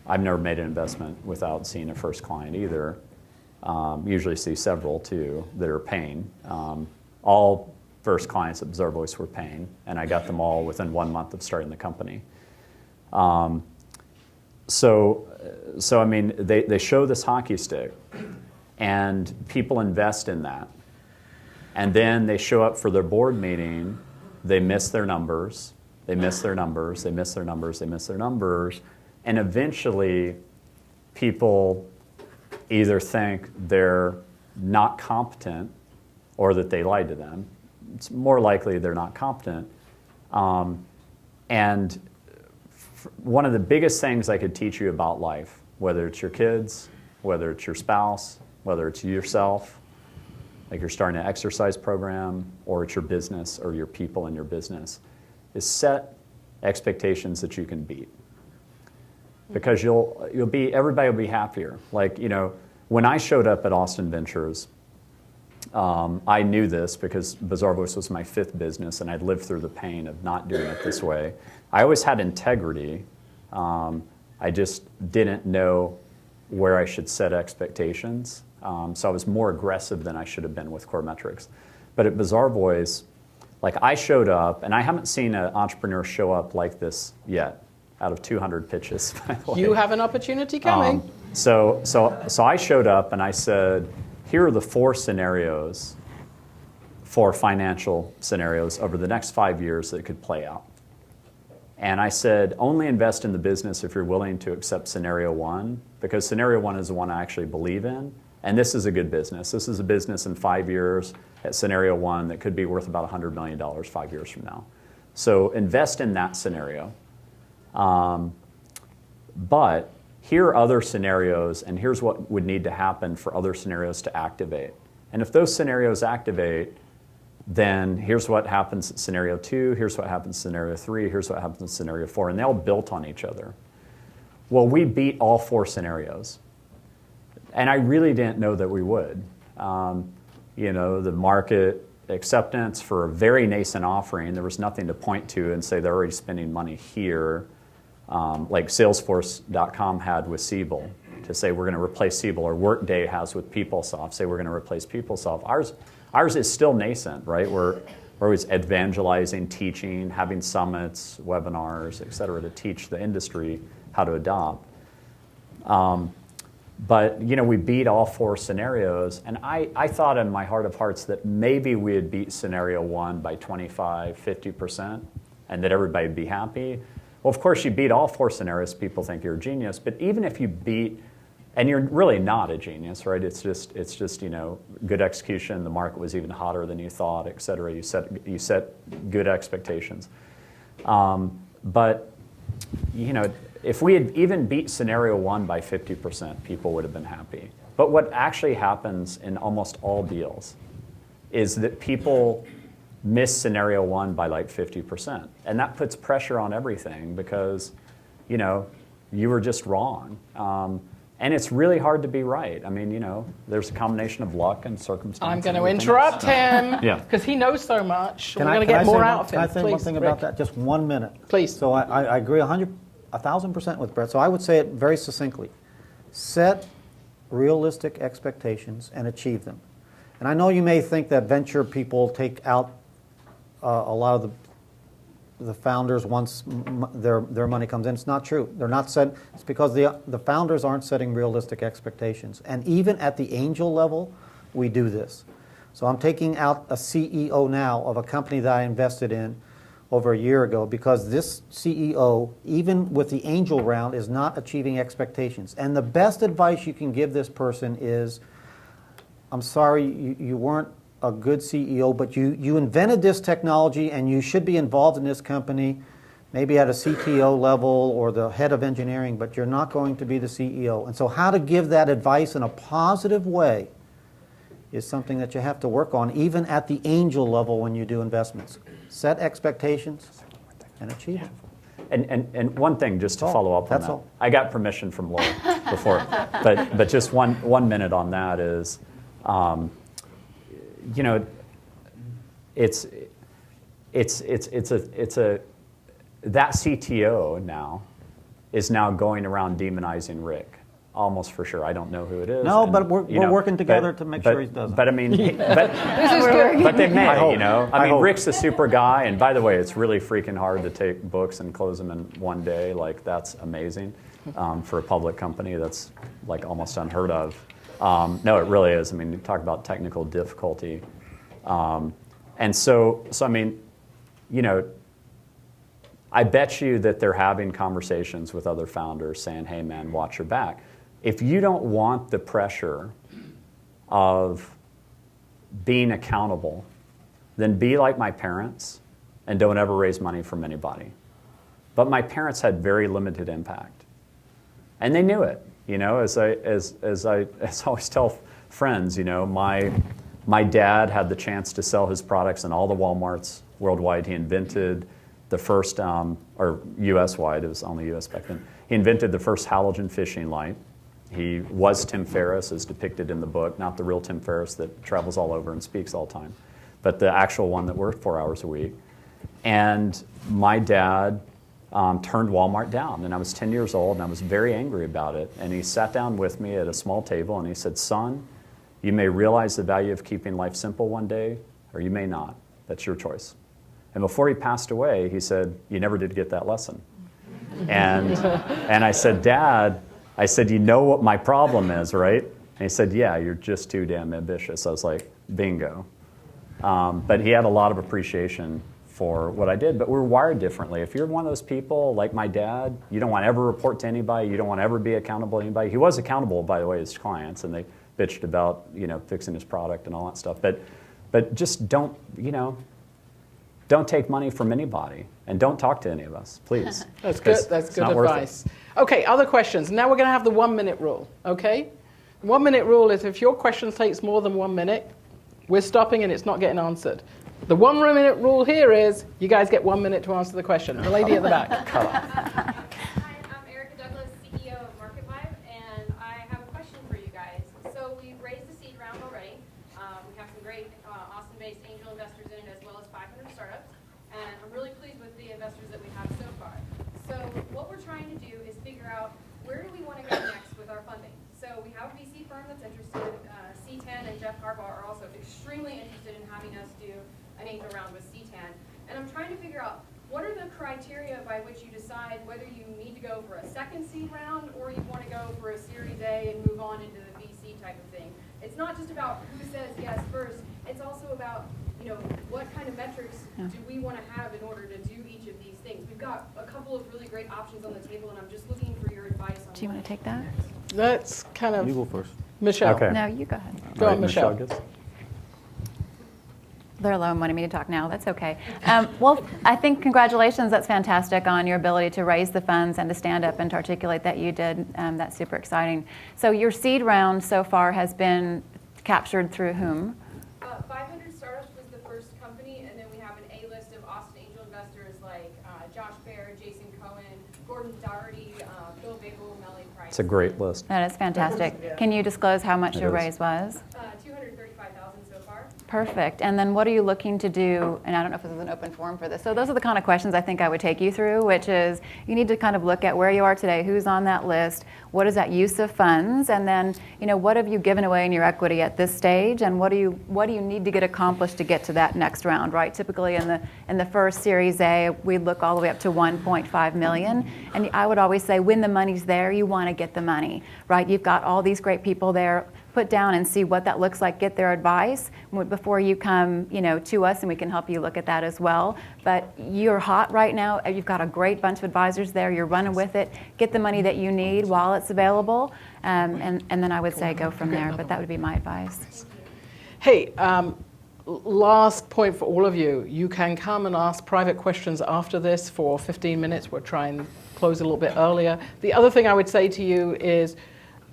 I've never made an investment without seeing a first client either. Usually see several too that are paying. All first clients at Bizarre Voice were paying, and I got them all within 1 month of starting the company. So I mean, they show this hockey stick, and people invest in that. And then they show up for their board meeting, they miss their numbers, they miss their numbers, they miss their numbers, they miss their numbers, and eventually people either think they're not competent or that they lied to them. It's more likely they're not competent. And one of the biggest things I could teach you about life, whether it's your kids, whether it's your spouse, whether it's yourself, like you're starting an exercise program, or it's your business or your people in your business, is set expectations that you can beat. Because everybody will be happier. Like, you know, when I showed up at Austin Ventures, I knew this because Bizarre Voice was my 5th business, and I'd lived through the pain of not doing it this way. I always had integrity. I just didn't know where I should set expectations. So I was more aggressive than I should have been with core metrics. But at Bizarre Voice, like, I showed up, and I haven't seen an entrepreneur show up like this yet, out of 200 pitches, by the way. You have an opportunity coming. So I showed up and I said, here are the 4 scenarios, 4 financial scenarios over the next 5 years that could play out. And I said, only invest in the business if you're willing to accept scenario 1, because scenario 1 is the one I actually believe in. And this is a good business. This is a business in 5 years at scenario 1 that could be worth about $100 million 5 years from now. So invest in that scenario. But here are other scenarios, and here's what would need to happen for other scenarios to activate. And if those scenarios activate, then here's what happens in scenario 2, here's what happens in scenario 3, here's what happens in scenario 4, and they all built on each other. Well, we beat all 4 scenarios. And I really didn't know that we would. The market acceptance for a very nascent offering, there was nothing to point to and say they're already spending money here, like Salesforce.com had with Siebel, to say we're going to replace Siebel, or Workday has with PeopleSoft, say we're going to replace PeopleSoft. Ours is still nascent, right? We're always evangelizing, teaching, having summits, webinars, et cetera, to teach the industry how to adopt. But we beat all 4 scenarios, and I thought in my heart of hearts that maybe we would beat scenario 1 by 25, 50%, and that everybody would be happy. Well, of course, you beat all 4 scenarios, people think you're a genius, but even if you beat, and you're really not a genius, right? It's just good execution. The market was even hotter than you thought, et cetera. You set good expectations. But if we had even beat scenario 1 by 50%, people would have been happy. But what actually happens in almost all deals is that people miss scenario 1 by like 50%. And that puts pressure on everything because, you were just wrong. And it's really hard to be right. I mean, there's a combination of luck and circumstance. I'm going to interrupt him because he knows so much. We're going to get more out of him. Can I say one thing about that? Just 1 minute. Please. So I agree 1,000% with Brett. So I would say it very succinctly. Set realistic expectations and achieve them. And I know you may think that venture people take out a lot of the founders once their money comes in. It's not true. They're not set. It's because the founders aren't setting realistic expectations. And even at the angel level, we do this. So I'm taking out a CEO now of a company that I invested in over a year ago because this CEO, even with the angel round, is not achieving expectations. And the best advice you can give this person is, I'm sorry, you weren't a good CEO, but you invented this technology and you should be involved in this company, maybe at a CTO level or the head of engineering, but you're not going to be the CEO. And so how to give that advice in a positive way is something that you have to work on, even at the angel level when you do investments. Set expectations and achieve them. And one thing, just to follow up on that. All. I got permission from Laura before, but just one minute on that is, that CTO now is now going around demonizing Rick. Almost for sure. I don't know who it is. No, but we're working together to make sure he doesn't. But I mean, but they may, I mean, Rick's a super guy, and by the way, it's really freaking hard to take books and close them in one day. Like, that's amazing for a public company. That's like almost unheard of. No, it really is. I mean, you talk about technical difficulty. And so I mean, I bet you that they're having conversations with other founders saying, hey man, watch your back. If you don't want the pressure of being accountable, then be like my parents and don't ever raise money from anybody. But my parents had very limited impact. And they knew it. As I always tell friends, my dad had the chance to sell his products in all the Walmarts worldwide. He invented the first, or US-wide, it was only US back then. He invented the first halogen fishing light. He was Tim Ferriss, as depicted in the book, not the real Tim Ferriss that travels all over and speaks all the time, but the actual one that worked 4 hours a week. And my dad turned Walmart down, and I was 10 years old, and I was very angry about it. And he sat down with me at a small table, and he said, son, you may realize the value of keeping life simple one day, or you may not. That's your choice. And before he passed away, he said, you never did get that lesson. And I said, Dad, I said, you know what my problem is, right? And he said, yeah, you're just too damn ambitious. I was like, bingo. But he had a lot of appreciation for what I did, but we're wired differently. If you're one of those people like my dad, you don't want to ever report to anybody, you don't want to ever be accountable to anybody. He was accountable, by the way, to his clients, and they bitched about, fixing his product and all that stuff. But just don't take money from anybody, and don't talk to any of us, please. That's good. That's good advice. Okay, other questions. Now we're going to have the 1 minute rule, okay? 1 minute rule is if your question takes more than 1 minute, we're stopping and it's not getting answered. The 1 minute rule here is you guys get 1 minute to answer the question. The lady at the back. Hi, I'm Erica Douglas, CEO of Market Vibe, and I have a question for you guys. So we've raised the seed round already. We have some great Austin-based angel investors in it, as well as 500 startups. And I'm really pleased with the investors that we have so far. So what we're trying to do is figure out where do we want to go next with our funding. So we have a VC firm that's interested. C10 and Jeff Harbaugh are also extremely interested in having us do an angel round with C10. And I'm trying to figure out what are the criteria by which you decide whether you need to go for a second seed round or you want to go for a Series A and move on into the VC type of thing. It's not just about who says yes first. It's also about, you know, what kind of metrics do we want to have in order to do each of these things. We've got a couple of really great options on the table, and I'm just looking for your advice on. Do you want to take that? That's kind of You go first. Michelle. Okay. No, you go ahead. Go on, All right, Michelle. gets- They're alone wanting me to talk now. That's okay. Well, I think congratulations. That's fantastic on your ability to raise the funds and to stand up and to articulate that you did. That's super exciting. So your seed round so far has been captured through whom? 500 Startups was the first company, and then we have an A list of Austin angel investors like Josh Baird, Jason Cohen, Gordon Dougherty, Bill Bagel, Melanie Price. It's a great list. That is fantastic. Can you disclose how much It your is. raise was? 235,000 so far. Perfect. And then what are you looking to do? And I don't know if this is an open forum for this. So those are the kind of questions I think I would take you through, which is you need to kind of look at where you are today, who's on that list, what is that use of funds, and then, you know, what have you given away in your equity at this stage, and what do you need to get accomplished to get to that next round, right? Typically in the first Series A, we look all the way up to 1.5 million, and I would always say when the money's there, you want to get the money, right? You've got all these great people there. Put down and see what that looks like, get their advice before you come, you know, to us, and we can help you look at that as well. But you're hot right now. You've got a great bunch of advisors there. You're running with it. Get the money that you need while it's available, and then I would say go from there. But that would be my advice. Hey, last point for all of you. You can come and ask private questions after this for 15 minutes. We'll try and close a little bit earlier. The other thing I would say to you is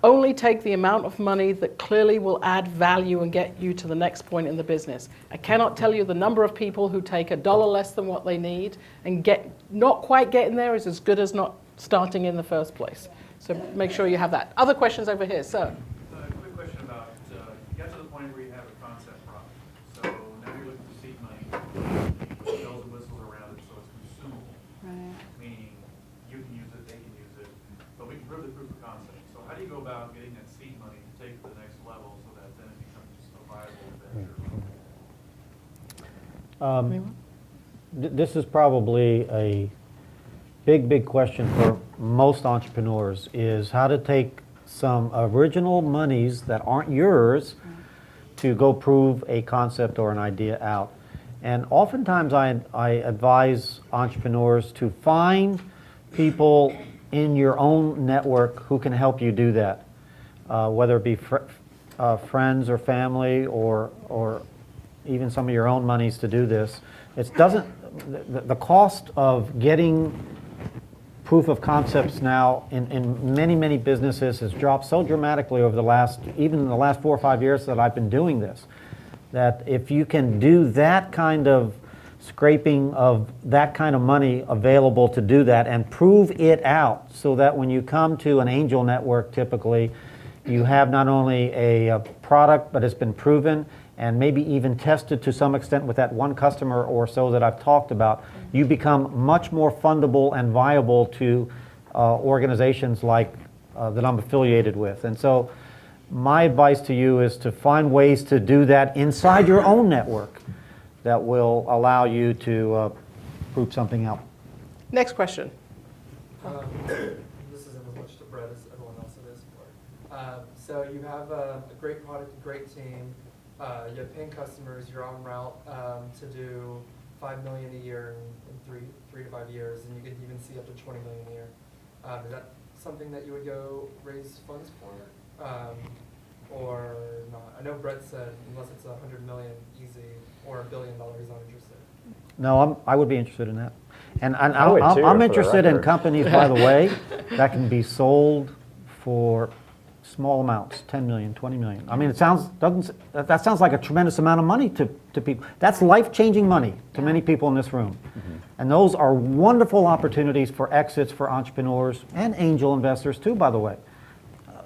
only take the amount of money that clearly will add value and get you to the next point in the business. I cannot tell you the number of people who take $1 less than what they need and not quite getting there is as good as not starting in the first place. So make sure you have that. Other questions over here, sir? Quick question about, you got to the point where you have a concept product. So now you're looking for seed money, with bells and whistles around it, so it's consumable. Right. Meaning you can use it, they can use it, but we can prove the proof of concept. So how do you go about getting that seed money to take to the next level so that then it becomes a viable venture? This is probably a big question for most entrepreneurs is how to take some original monies that aren't yours to go prove a concept or an idea out. And oftentimes I advise entrepreneurs to find people in your own network who can help you do that, whether it be friends or family or even some of your own monies to do this. The cost of getting proof of concepts now in many businesses has dropped so dramatically over even in the last 4 or 5 years that I've been doing this, that if you can do that kind of scraping of that kind of money available to do that and prove it out so that when you come to an angel network, typically you have not only a product but it's been proven and maybe even tested to some extent with that one customer or so that I've talked about, you become much more fundable and viable to organizations like that I'm affiliated with. And so my advice to you is to find ways to do that inside your own network that will allow you to prove something out. Next question. This isn't as much to Brett as everyone else it is for. So you have a great product, a great team. You have paying customers. You're en route to do $5 million a year in 3 to 5 years, and you could even see up to $20 million a year. Is that something that you would go raise funds for, or not? I know Brett said unless it's $100 million easy or $1 billion, he's not interested. No, I would be interested in that. And I would too, I'm for the interested in record. companies, by the way, that can be sold for small amounts, 10 million, 20 million. I mean, that sounds like a tremendous amount of money to people. That's life-changing money to many people in this room. And those are wonderful opportunities for exits for entrepreneurs and angel investors too, by the way.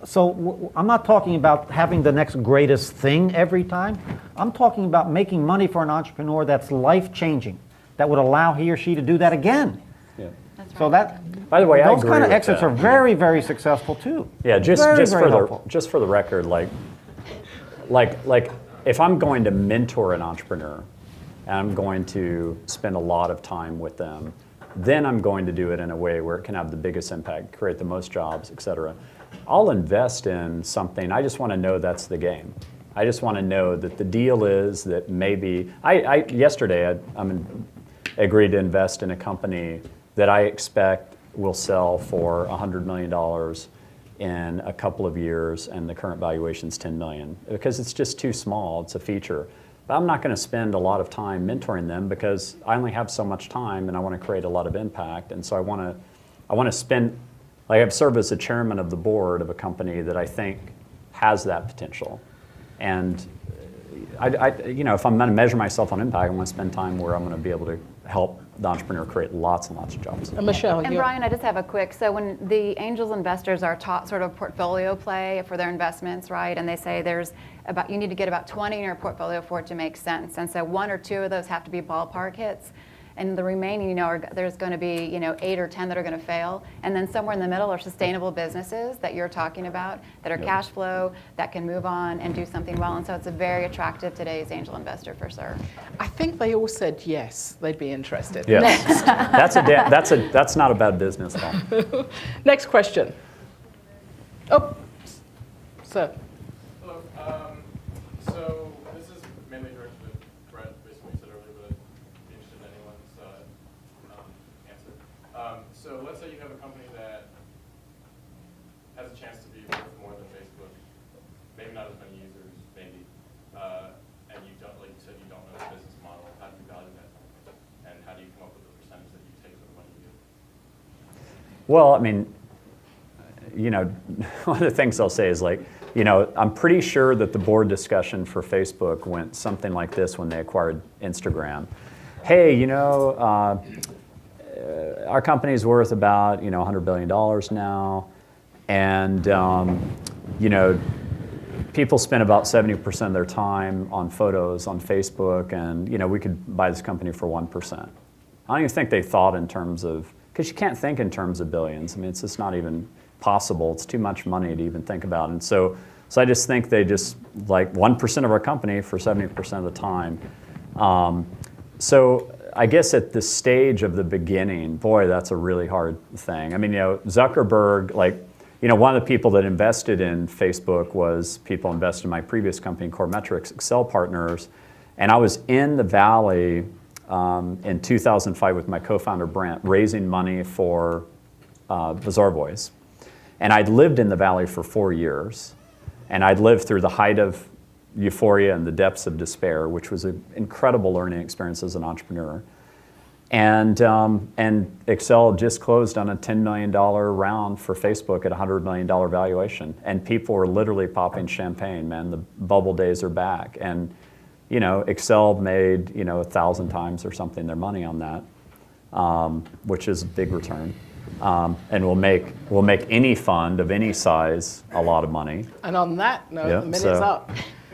So I'm not talking about having the next greatest thing every time. I'm talking about making money for an entrepreneur that's life-changing, that would allow he or she to do that again. Yeah. That's So right. that, By the way, I those agree kind of with exits that. are very, very successful too. Yeah, just Very, just very for helpful. the record, like if I'm going to mentor an entrepreneur, and I'm going to spend a lot of time with them, then I'm going to do it in a way where it can have the biggest impact, create the most jobs, et cetera. I'll invest in something. I just want to know that's the game. I just want to know that the deal is that maybe yesterday I agreed to invest in a company that I expect will sell for $100 million in a couple of years, and the current valuation is $10 million, because it's just too small. It's a feature. But I'm not going to spend a lot of time mentoring them because I only have so much time, and I want to create a lot of impact. And so I want to spend. I've served as the chairman of the board of a company that I think has that potential, and if I'm going to measure myself on impact, I want to spend time where I'm going to be able to help the entrepreneur create lots and lots of jobs. And Michelle, And you. Brian, I just have a quick, so when the angels investors are taught sort of portfolio play for their investments, right? And they say you need to get about 20 in your portfolio for it to make sense. And so 1 or 2 of those have to be ballpark hits. And the remaining, there's going to be, 8 or 10 that are going to fail. And then somewhere in the middle are sustainable businesses that you're talking about that are cash flow, that can move on and do something well. And so it's a very attractive today's angel investor for sure. I think they all said yes, they'd be interested. Yes, that's not a bad business at all. Next question. Oh, sir. Hello. So this is mainly directed at Brett, based on what you said earlier, but I'd be interested in anyone's answer. So let's say you have a company that has a chance to be worth more than Facebook, maybe not as many users, maybe, and you don't, like you said, you don't know the business model. How do you value that company, and how do you come up with the percentage that you take for the money you get? Well, I mean, one of the things I'll say is I'm pretty sure that the board discussion for Facebook went something like this when they acquired Instagram. Hey, our company's worth about, $100 billion now, and, people spend about 70% of their time on photos on Facebook, and, we could buy this company for 1%. I don't even think they thought in terms of, because you can't think in terms of billions. I mean, it's just not even possible. It's too much money to even think about. And so I just think they just like 1% of our company for 70% of the time. So I guess at the stage of the beginning, boy, that's a really hard thing. I mean, Zuckerberg, one of the people that invested in Facebook was people invested in my previous company, Coremetrics, Excel Partners. And I was in the Valley in 2005 with my co-founder, Brent, raising money for Bazaar Boys. And I'd lived in the Valley for 4 years. And I'd lived through the height of euphoria and the depths of despair, which was an incredible learning experience as an entrepreneur. And Excel just closed on a $10 million round for Facebook at a $100 million valuation. And people were literally popping champagne, man. The bubble days are back. And Excel made 1,000 times or something their money on that, which is a big return. And will make any fund of any size a lot of money. And on that note, Yeah, the minute's so up.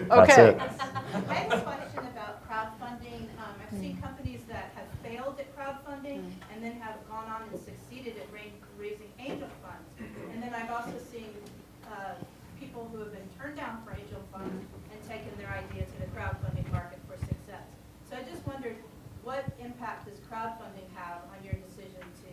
that's Okay. it. I have a question about crowdfunding. I've seen companies that have failed at crowdfunding and then have gone on and succeeded at raising angel funds. And then I've also seen people who have been turned down for angel funds and taken their idea to the crowdfunding market for success. So I just wondered, what impact does crowdfunding have on your decision to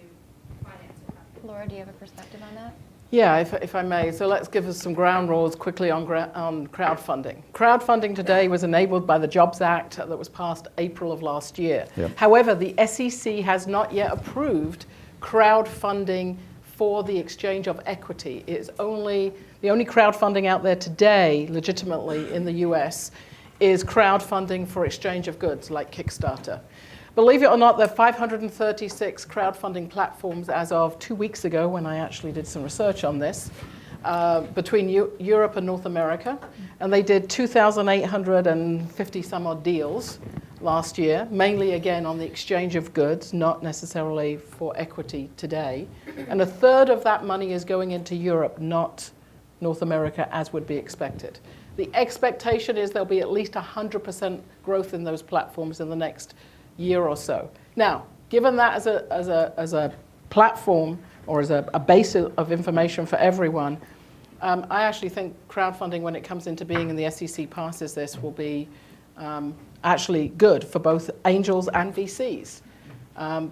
finance a company? Laura, do you have a perspective on that? Yeah, if I may. So let's give us some ground rules quickly on crowdfunding. Crowdfunding today was enabled by the Jobs Act that was passed April of last year. Yep. However, the SEC has not yet approved crowdfunding for the exchange of equity. It's the only crowdfunding out there today, legitimately in the US, is crowdfunding for exchange of goods like Kickstarter. Believe it or not, there are 536 crowdfunding platforms as of 2 weeks ago when I actually did some research on this. between Europe and North America, and they did 2,850 some odd deals last year, mainly again on the exchange of goods, not necessarily for equity today. And a third of that money is going into Europe, not North America, as would be expected. The expectation is there'll be at least 100% growth in those platforms in the next year or so. Now, given that as a platform or as a base of information for everyone, I actually think crowdfunding, when it comes into being and the SEC passes this, will be actually good for both angels and VCs,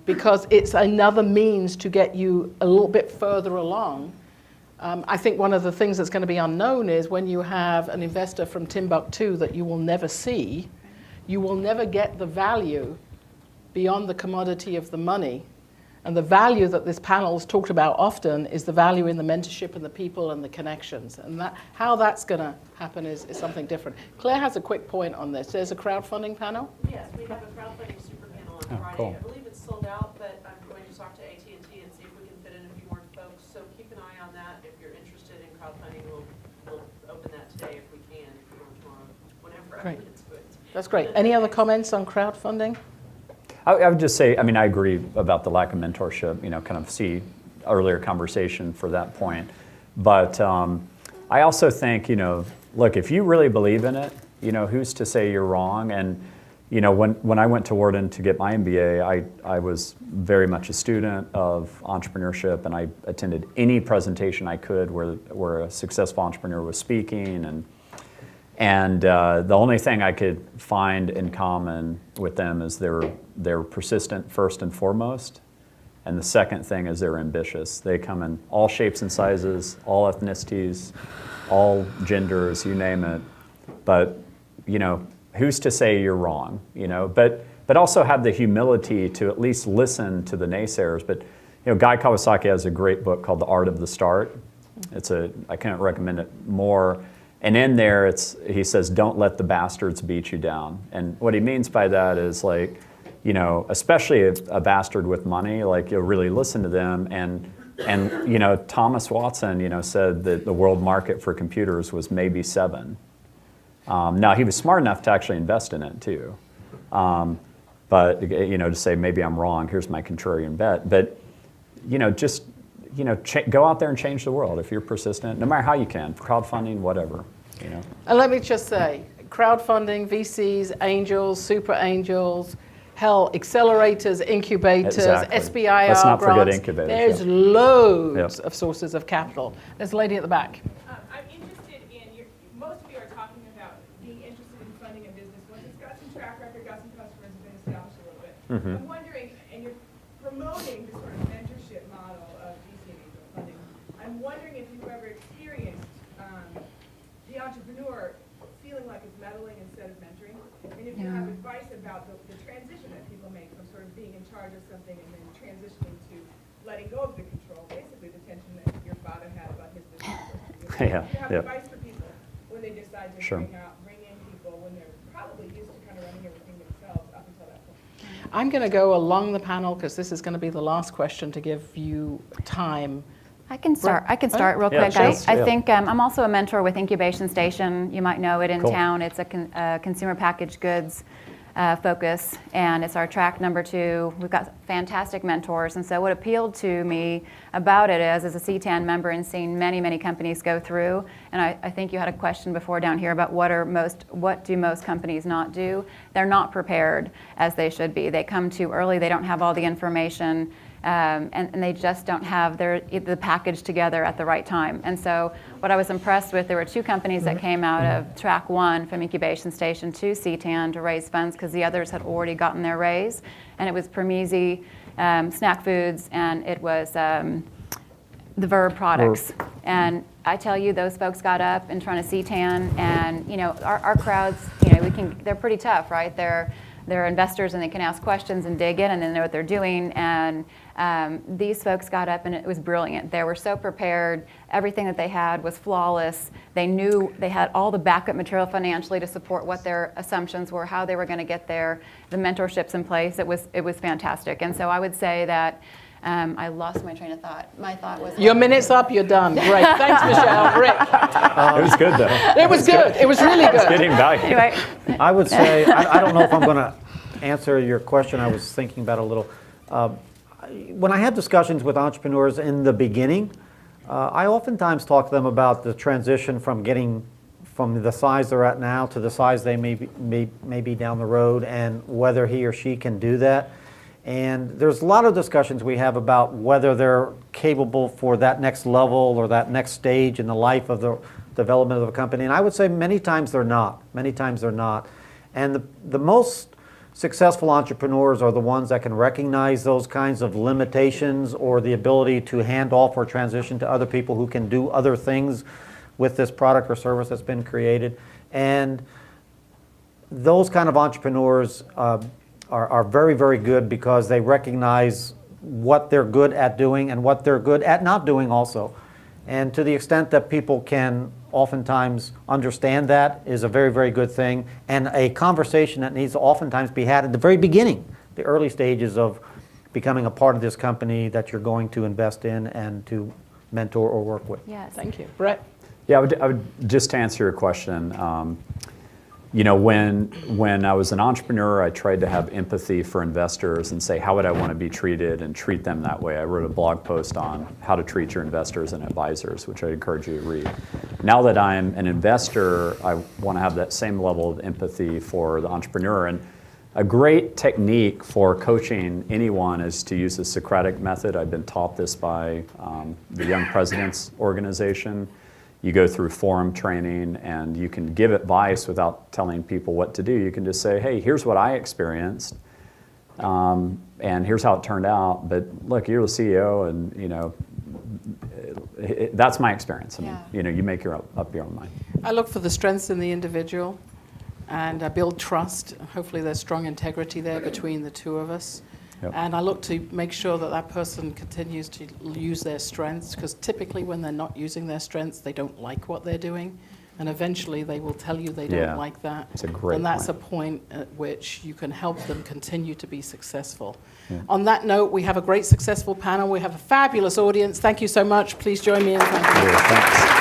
because it's another means to get you a little bit further along. I think one of the things that's going to be unknown is when you have an investor from Timbuktu that you will never see, you will never get the value beyond the commodity of the money. And the value that this panel's talked about often is the value in the mentorship and the people and the connections. And how that's going to happen is something different. Claire has a quick point on this. There's a crowdfunding panel? Yes, we have a crowdfunding super panel on Oh, Friday. cool. I believe it's sold out, but I'm going to talk to AT&T and see if we can fit in a few more folks. So keep an eye on that. If you're interested in crowdfunding, we'll open that today if we can, if you want tomorrow, whenever I Great. get to it. That's great. Any other comments on crowdfunding? I would just say, I mean, I agree about the lack of mentorship, kind of see earlier conversation for that point. But I also think, look, if you really believe in it, who's to say you're wrong? And, when I went to Wharton to get my MBA, I was very much a student of entrepreneurship, and I attended any presentation I could where a successful entrepreneur was speaking. And the only thing I could find in common with them is they're persistent first and foremost. And the second thing is they're ambitious. They come in all shapes and sizes, all ethnicities, all genders, you name it. But, who's to say you're wrong, But also have the humility to at least listen to the naysayers. But, Guy Kawasaki has a great book called The Art of the Start. I can't recommend it more. And in there, he says, don't let the bastards beat you down. And what he means by that is especially a bastard with money, you'll really listen to them. And Thomas Watson, said that the world market for computers was maybe 7. Now, he was smart enough to actually invest in it, too. But, to say, maybe I'm wrong, here's my contrarian bet. But, just go out there and change the world if you're persistent, no matter how you can, crowdfunding, whatever, And let me just say, crowdfunding, VCs, angels, super angels, hell, accelerators, incubators, Exactly. SBIR Let's not forget grants. incubators, There's yeah. loads Yep. of sources of capital. There's a lady at the back. I'm interested in, most of you are talking about being interested in funding a business once it's got some track record, got some customers, and been established a little bit. Mhm. I'm wondering, and you're promoting this sort of mentorship model of VC and angel funding. I'm wondering if you've ever experienced the entrepreneur feeling like it's meddling instead of mentoring, and if you have advice about the transition that people make from sort of being in charge of something and then transitioning to letting go of the control, basically the tension that your father had about his business. Yeah, You have yeah. advice for people when they decide to Sure. bring in people when they're probably used to kind of running everything themselves up until that point. I'm going to go along the panel because this is going to be the last question to give you time. I can start real Yeah, quick. sure. I Yeah. think I'm also a mentor with Incubation Station. You might know it in Cool. town. It's a consumer packaged goods focus, and it's our track number 2. We've got fantastic mentors, and so what appealed to me about it is, as a CTAN member and seeing many, many companies go through, and I think you had a question before down here about what do most companies not do? They're not prepared as they should be. They come too early. They don't have all the information. And they just don't have the package together at the right time. And so what I was impressed with, there were 2 companies that came out of track 1 from Incubation Station to CTAN to raise funds because the others had already gotten their raise. And it was Permisi, Snack Foods, and it was the Verb products. And I tell you, those folks got up in front of CTAN, and our crowds, they're pretty tough, right? They're investors and they can ask questions and dig in and they know what they're doing. And these folks got up and it was brilliant. They were so prepared. Everything that they had was flawless. They knew they had all the backup material financially to support what their assumptions were, how they were going to get there, the mentorships in place. It was fantastic. And so I would say that I lost my train of thought. My thought was Your minute's up, you're done. Great. Thanks, Michelle. Rick. It was good, though. It was good. It was really good. Getting value. Anyway, I would say, I don't know if I'm going to answer your question. I was thinking about it a little. When I had discussions with entrepreneurs in the beginning, I oftentimes talk to them about the transition from getting from the size they're at now to the size they may be down the road, and whether he or she can do that. And there's a lot of discussions we have about whether they're capable for that next level or that next stage in the life of the development of a company. And I would say many times they're not. Many times they're not. And the most successful entrepreneurs are the ones that can recognize those kinds of limitations or the ability to hand off or transition to other people who can do other things with this product or service that's been created. And those kind of entrepreneurs are very, very good because they recognize what they're good at doing and what they're good at not doing also. And to the extent that people can oftentimes understand that is a very, very good thing, and a conversation that needs to oftentimes be had at the very beginning, the early stages of becoming a part of this company that you're going to invest in and to mentor or work with. yes. Thank you. Brett? Yeah, I would just to answer your question. You know, when I was an entrepreneur, I tried to have empathy for investors and say, how would I want to be treated, and treat them that way. I wrote a blog post on how to treat your investors and advisors, which I encourage you to read. Now that I'm an investor, I want to have that same level of empathy for the entrepreneur. And a great technique for coaching anyone is to use the Socratic method. I've been taught this by the Young Presidents Organization. You go through forum training, and you can give advice without telling people what to do. You can just say, hey, here's what I experienced, and here's how it turned out. But look, you're the CEO, and you know, that's my experience. I mean, you know, you make up your own mind. I look for the strengths in the individual, and I build trust. Hopefully there's strong integrity there between the two of us. Yep. And I look to make sure that that person continues to use their strengths, because typically when they're not using their strengths, they don't like what they're doing. And eventually they will tell you they don't like that. That's a great And that's point. a point at which you can help them continue to be successful. Yeah. On that note, we have a great successful panel. We have a fabulous audience. Thank you so much. Please join me in thanking. Thanks.